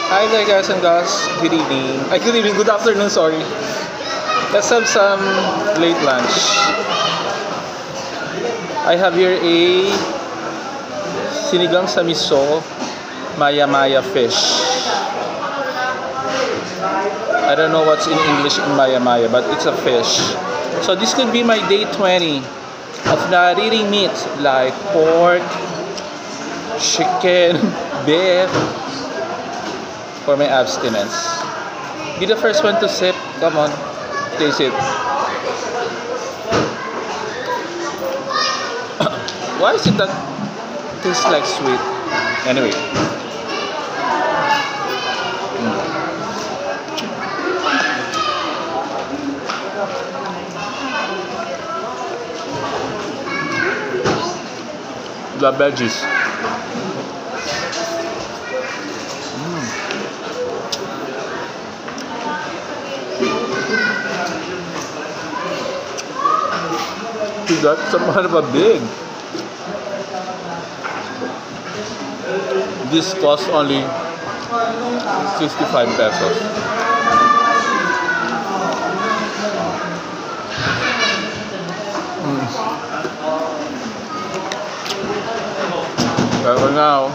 Hi there, guys and gals. Good evening. Good evening. Good afternoon. Sorry. Let's have some late lunch. I have here a sinigang sa miso, maya maya fish. I don't know what's in English in maya maya, but it's a fish. So this could be my day 20 of not eating meat like pork, chicken, beef for my abstinence. Be the first one to sip. Come on, taste it. Why is it that tastes like sweet? Anyway. The veggies. We got some kind of a big. This costs only 65 pesos. Pero now,